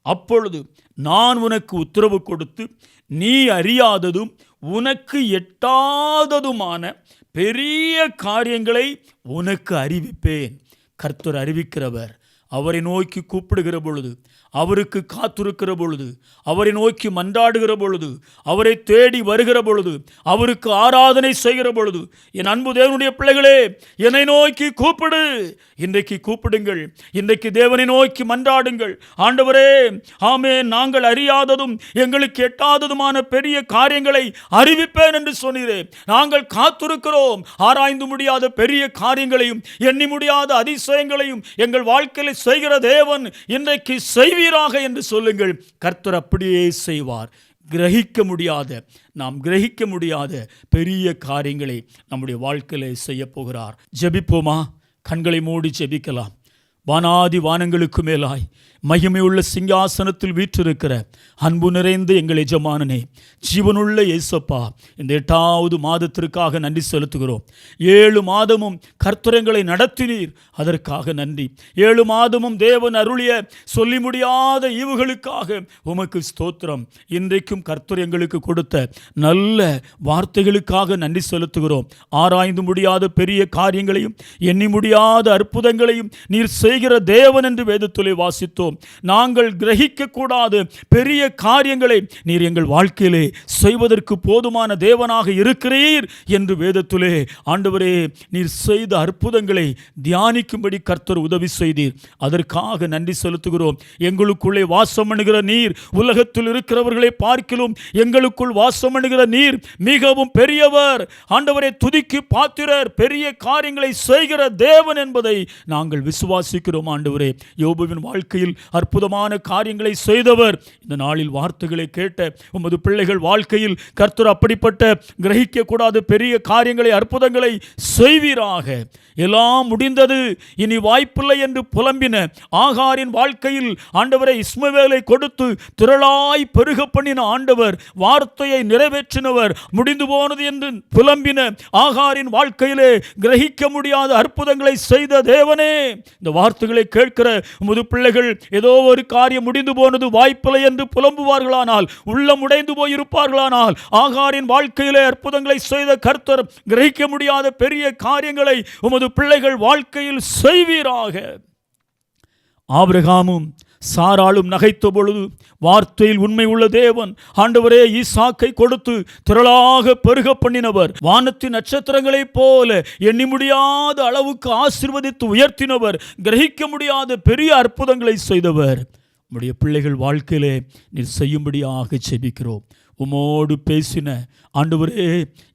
அப்பொழுது நான் உனக்கு உத்தரவு கொடுத்து நீ அறியாததும் உனக்கு எட்டாததுமான பெரிய காரியங்களை உனக்கு அறிவிப்பேன். கர்த்தர் அறிவிக்கிறவர். அவரை நோக்கி கூப்பிடுகிற பொழுது, அவருக்கு காத்திருக்கிற பொழுது, அவரை நோக்கி மன்றாடுகிற பொழுது, அவரை தேடி வருகிற பொழுது, அவருக்கு ஆராதனை செய்கிற பொழுது, என் அன்பு தேவனுடைய பிள்ளைகளே, என்னை நோக்கி கூப்பிடு. இன்றைக்கு கூப்பிடுங்கள். இன்றைக்கு தேவனை நோக்கி மன்றாடுங்கள். ஆண்டவரே, நாங்கள் அறியாததும் எங்களுக்கு எட்டாததுமான பெரிய காரியங்களை அறிவிப்பேன் என்று சொன்னீரே. நாங்கள் காத்திருக்கிறோம். ஆராய்ந்து முடியாத பெரிய காரியங்களையும் எண்ணி முடியாத அதிசயங்களையும் எங்கள் வாழ்க்கையில் செய்கிற தேவன் இன்றைக்கு செய்வீராக என்று சொல்லுங்கள். கர்த்தர் அப்படியே செய்வார். நாம் கிரகிக்க முடியாத பெரிய காரியங்களை நம்முடைய வாழ்க்கையில் செய்ய போகிறார். ஜெபிப்போமா? கண்களை மூடி ஜெபிக்கலாம். வானாதி வானங்களுக்கு மேலாய் மகிமையுள்ள சிங்காசனத்தில் வீற்றிருக்கிற அன்பு நிறைந்த எங்கள் எஜமானனே, ஜீவனுள்ள இயேசப்பா, இந்த 8வது மாதத்திற்காக நன்றி செலுத்துகிறோம். 7 மாதமும் கர்த்தரங்களை நடத்தினீர், அதற்காக நன்றி. 7 மாதமும் தேவன் அருளிய சொல்லி முடியாத ஈவுகளுக்காக உமக்கு ஸ்தோத்திரம். இன்றைக்கும் கர்த்தர் எங்களுக்கு கொடுத்த நல்ல வார்த்தைகளுக்காக நன்றி செலுத்துகிறோம். ஆராய்ந்து முடியாத பெரிய காரியங்களையும் எண்ணி முடியாத அற்புதங்களையும் நீர் செய்கிற தேவன் என்று வேதத்திலே வாசித்தோம். நாங்கள் கிரகிக்க கூடாத பெரிய காரியங்களை நீர் எங்கள் வாழ்க்கையிலே செய்வதற்கு போதுமான தேவனாக இருக்கிறீர் என்று வேதத்திலே ஆண்டவரே நீர் செய்த அற்புதங்களை தியானிக்கும்படி கர்த்தர் உதவி செய்தீர். அதற்காக நன்றி செலுத்துகிறோம். எங்களுக்குள்ளே வாசம் பண்ணுகிற நீர் உலகத்தில் இருக்கிறவர்களை பார்க்கிலும் எங்களுக்குள் வாசம் பண்ணுகிற நீர் மிகவும் பெரியவர். ஆண்டவரே, துதிக்கு பாத்திரர், பெரிய காரியங்களை செய்கிற தேவன் என்பதை நாங்கள் விசுவாசிக்கிறோம். ஆண்டவரே, யோபுவின் வாழ்க்கையில் அற்புதமான காரியங்களை செய்தவர். இந்த நாளில் வார்த்தைகளை கேட்ட உமது பிள்ளைகள் வாழ்க்கையில் கர்த்தர் அப்படிப்பட்ட கிரகிக்க கூடாத பெரிய காரியங்களை, அற்புதங்களை செய்வீராக. எல்லாம் முடிந்தது, இனி வாய்ப்பில்லை என்று புலம்பின ஆகாரின் வாழ்க்கையில் ஆண்டவரை இஸ்மவேலை கொடுத்து திரளாய் பெருக பண்ணின ஆண்டவர், வார்த்தையை நிறைவேற்றினவர். முடிந்து போனது என்று புலம்பின ஆகாரின் வாழ்க்கையிலே கிரகிக்க முடியாத அற்புதங்களை செய்த தேவனே, இந்த வார்த்தைகளை கேட்கிற உமது பிள்ளைகள் ஏதோ ஒரு காரியம் முடிந்து போனது, வாய்ப்பில்லை என்று புலம்புவார்களானால், உள்ளம் உடைந்து போயிருப்பார்களானால், ஆகாரின் வாழ்க்கையிலே அற்புதங்களை செய்த கர்த்தர் கிரகிக்க முடியாத பெரிய காரியங்களை உமது பிள்ளைகள் வாழ்க்கையில் செய்வீராக. ஆபிரகாமும் சாராளும் நகைத்த பொழுது வார்த்தையில் உண்மை உள்ள தேவன் ஆண்டவரே ஈசாக்கை கொடுத்து திரளாக பெருக பண்ணினவர். வானத்தின் நட்சத்திரங்களைப் போல எண்ணி முடியாத அளவுக்கு ஆசீர்வதித்து உயர்த்தினவர். கிரகிக்க முடியாத பெரிய அற்புதங்களை செய்தவர். நம்முடைய பிள்ளைகள் வாழ்க்கையிலே நீர் செய்யும்படியாக ஜெபிக்கிறோம். உமோடு பேசின ஆண்டவரே,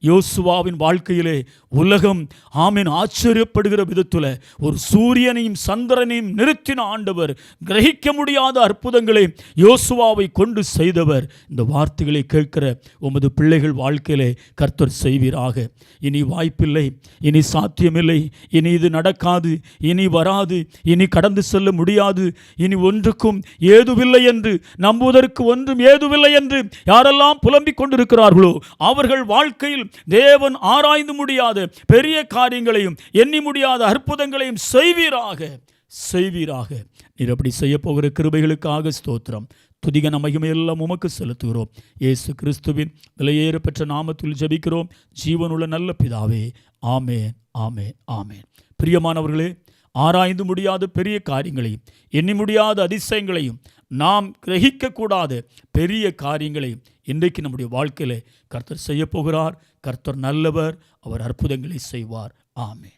யோசுவாவின் வாழ்க்கையிலே உலகம் ஆச்சரியப்படுகிற விதத்தில் ஒரு சூரியனையும் சந்திரனையும் நிறுத்தின ஆண்டவர், கிரகிக்க முடியாத அற்புதங்களை யோசுவாவை கொண்டு செய்தவர். இந்த வார்த்தைகளை கேட்கிற உமது பிள்ளைகள் வாழ்க்கையிலே கர்த்தர் செய்வீராக. இனி வாய்ப்பில்லை, இனி சாத்தியமில்லை, இனி இது நடக்காது, இனி வராது, இனி கடந்து செல்ல முடியாது, இனி ஒன்றுக்கும் ஏதுவில்லை என்று நம்புவதற்கு ஒன்றும் ஏதுவில்லை என்று யாரெல்லாம் யாரெல்லாம் புலம்பிக் கொண்டிருக்கிறார்களோ அவர்கள் வாழ்க்கையில் தேவன் ஆராய்ந்து முடியாத பெரிய காரியங்களையும் எண்ணி முடியாத அற்புதங்களையும் செய்வீராக. நீர் அப்படி செய்ய போகிற கிருபைகளுக்காக ஸ்தோத்திரம். துதிகன மகிமையெல்லாம் உமக்கு செலுத்துகிறோம். இயேசு கிறிஸ்துவின் விலையேற பெற்ற நாமத்தில் ஜெபிக்கிறோம் ஜீவனுள்ள நல்ல பிதாவே. ஆமேன், ஆமேன், ஆமேன். பிரியமானவர்களே, ஆராய்ந்து முடியாத பெரிய காரியங்களையும் எண்ணி முடியாத அதிசயங்களையும் நாம் கிரகிக்கக்கூடாத பெரிய காரியங்களையும் இன்றைக்கு நம்முடைய வாழ்க்கையில் கர்த்தர் செய்ய போகிறார். கர்த்தர் நல்லவர், அவர் அற்புதங்களை செய்வார். ஆமேன்.